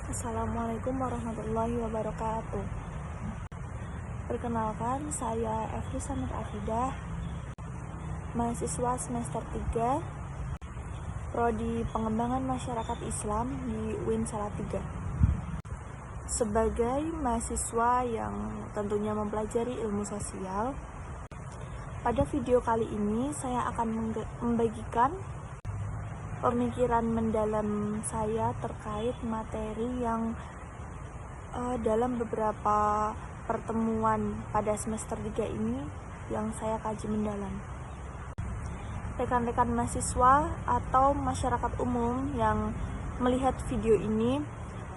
Assalamualaikum warahmatullahi wabarakatuh. Perkenalkan, saya Efri Samir Afidah, mahasiswa semester 3, Prodi Pengembangan Masyarakat Islam di UIN Salatiga. Sebagai mahasiswa yang tentunya mempelajari ilmu sosial, pada video kali ini saya akan membagikan pemikiran mendalam saya terkait materi yang dalam beberapa pertemuan pada semester 3 ini yang saya kaji mendalam. Rekan-rekan mahasiswa atau masyarakat umum yang melihat video ini,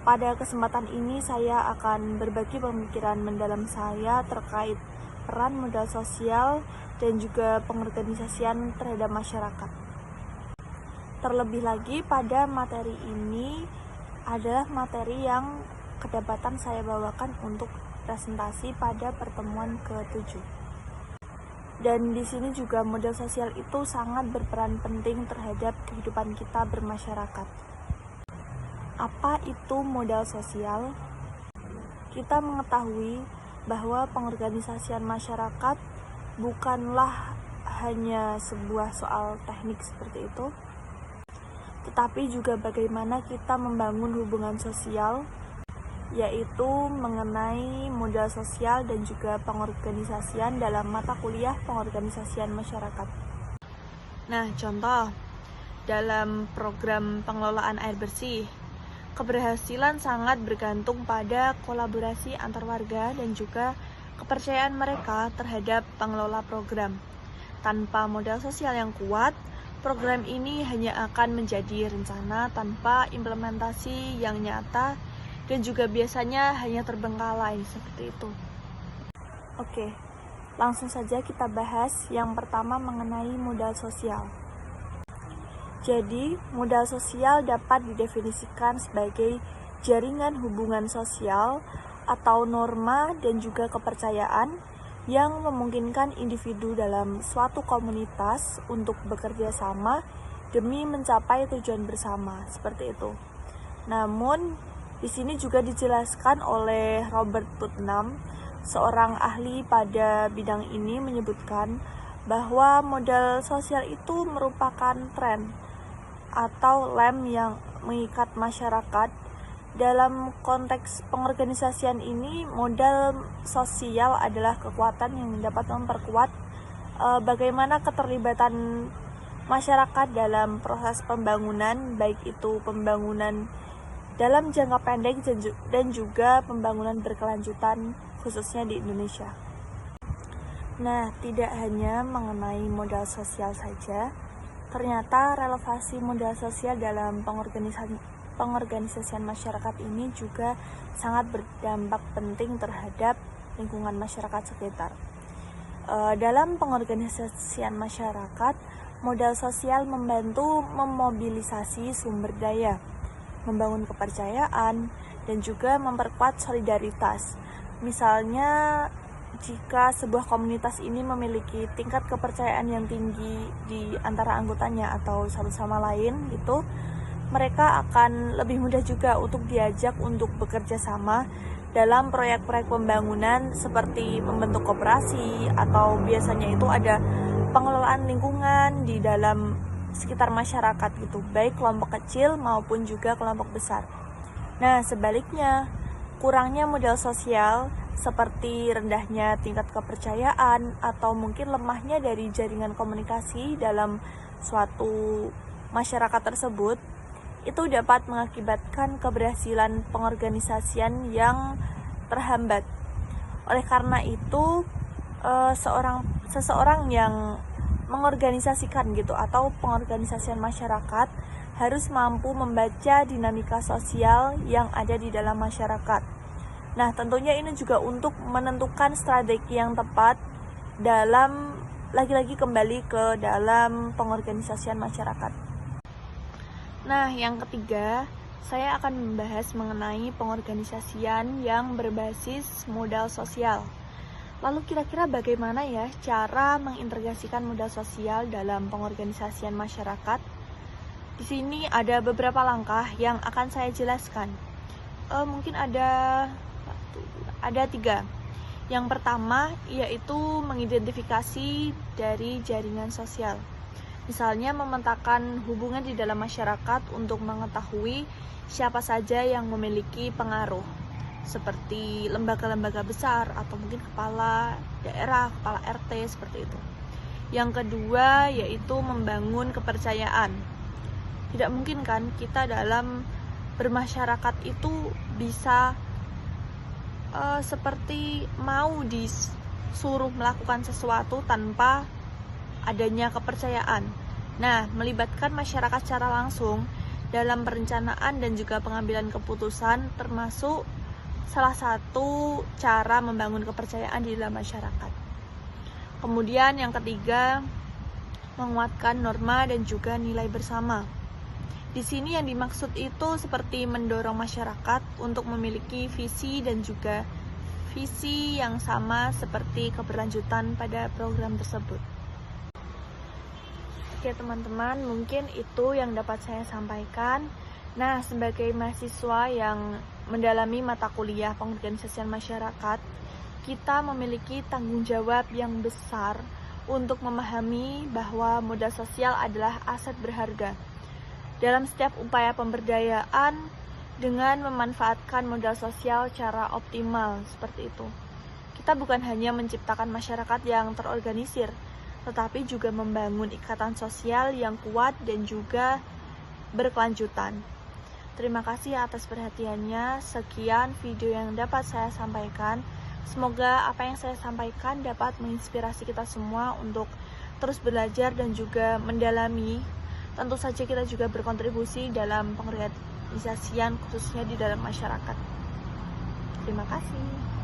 pada kesempatan ini saya akan berbagi pemikiran mendalam saya terkait peran modal sosial dan juga pengorganisasian terhadap masyarakat. Terlebih lagi pada materi ini adalah materi yang kedapatan saya bawakan untuk presentasi pada pertemuan ke-7. Dan di sini juga modal sosial itu sangat berperan penting terhadap kehidupan kita bermasyarakat. Apa itu modal sosial? Kita mengetahui bahwa pengorganisasian masyarakat bukanlah hanya sebuah soal teknik seperti itu, tetapi juga bagaimana kita membangun hubungan sosial, yaitu mengenai modal sosial dan juga pengorganisasian dalam mata kuliah pengorganisasian masyarakat. Nah, contoh, dalam program pengelolaan air bersih, keberhasilan sangat bergantung pada kolaborasi antar warga dan juga kepercayaan mereka terhadap pengelola program. Tanpa modal sosial yang kuat, program ini hanya akan menjadi rencana tanpa implementasi yang nyata dan juga biasanya hanya terbengkalai seperti itu. Oke, langsung saja kita bahas yang pertama mengenai modal sosial. Jadi, modal sosial dapat didefinisikan sebagai jaringan hubungan sosial atau norma dan juga kepercayaan yang memungkinkan individu dalam suatu komunitas untuk bekerja sama demi mencapai tujuan bersama, seperti itu. Namun, di sini juga dijelaskan oleh Robert Putnam, seorang ahli pada bidang ini, menyebutkan bahwa modal sosial itu merupakan tren atau lem yang mengikat masyarakat. Dalam konteks pengorganisasian ini, modal sosial adalah kekuatan yang dapat memperkuat bagaimana keterlibatan masyarakat dalam proses pembangunan, baik itu pembangunan dalam jangka pendek dan juga pembangunan berkelanjutan, khususnya di Indonesia. Nah, tidak hanya mengenai modal sosial saja, ternyata relevansi modal sosial dalam pengorganisasian masyarakat ini juga sangat berdampak penting terhadap lingkungan masyarakat sekitar. Dalam pengorganisasian masyarakat, modal sosial membantu memobilisasi sumber daya, membangun kepercayaan, dan juga memperkuat solidaritas. Misalnya, jika sebuah komunitas ini memiliki tingkat kepercayaan yang tinggi di antara anggotanya atau satu sama lain, gitu, mereka akan lebih mudah juga untuk diajak untuk bekerja sama dalam proyek-proyek pembangunan seperti membentuk koperasi, atau biasanya itu ada pengelolaan lingkungan di dalam sekitar masyarakat gitu, baik kelompok kecil maupun juga kelompok besar. Nah, sebaliknya, kurangnya modal sosial seperti rendahnya tingkat kepercayaan atau mungkin lemahnya dari jaringan komunikasi dalam suatu masyarakat tersebut, itu dapat mengakibatkan keberhasilan pengorganisasian yang terhambat. Oleh karena itu, seseorang yang mengorganisasikan gitu atau pengorganisasian masyarakat harus mampu membaca dinamika sosial yang ada di dalam masyarakat. Nah, tentunya ini juga untuk menentukan strategi yang tepat dalam, lagi-lagi kembali ke dalam pengorganisasian masyarakat. Nah, yang ketiga, saya akan membahas mengenai pengorganisasian yang berbasis modal sosial. Lalu kira-kira bagaimana ya cara mengintegrasikan modal sosial dalam pengorganisasian masyarakat? Di sini ada beberapa langkah yang akan saya jelaskan. mungkin ada 3. Yang pertama yaitu mengidentifikasi dari jaringan sosial. Misalnya memetakan hubungan di dalam masyarakat untuk mengetahui siapa saja yang memiliki pengaruh, seperti lembaga-lembaga besar atau mungkin kepala daerah, kepala RT, seperti itu. Yang kedua yaitu membangun kepercayaan. Tidak mungkin kan kita dalam bermasyarakat itu bisa seperti mau disuruh melakukan sesuatu tanpa adanya kepercayaan. Nah, melibatkan masyarakat secara langsung dalam perencanaan dan juga pengambilan keputusan termasuk salah satu cara membangun kepercayaan di dalam masyarakat. Kemudian yang ketiga, menguatkan norma dan juga nilai bersama. Di sini yang dimaksud itu seperti mendorong masyarakat untuk memiliki visi dan juga visi yang sama seperti keberlanjutan pada program tersebut. Oke teman-teman, mungkin itu yang dapat saya sampaikan. Nah, sebagai mahasiswa yang mendalami mata kuliah pengorganisasian masyarakat, kita memiliki tanggung jawab yang besar untuk memahami bahwa modal sosial adalah aset berharga. Dalam setiap upaya pemberdayaan dengan memanfaatkan modal sosial secara optimal, seperti itu. Kita bukan hanya menciptakan masyarakat yang terorganisir, tetapi juga membangun ikatan sosial yang kuat dan juga berkelanjutan. Terima kasih atas perhatiannya. Sekian video yang dapat saya sampaikan. Semoga apa yang saya sampaikan dapat menginspirasi kita semua untuk terus belajar dan juga mendalami. Tentu saja kita juga berkontribusi dalam pengorganisasian khususnya di dalam masyarakat. Terima kasih.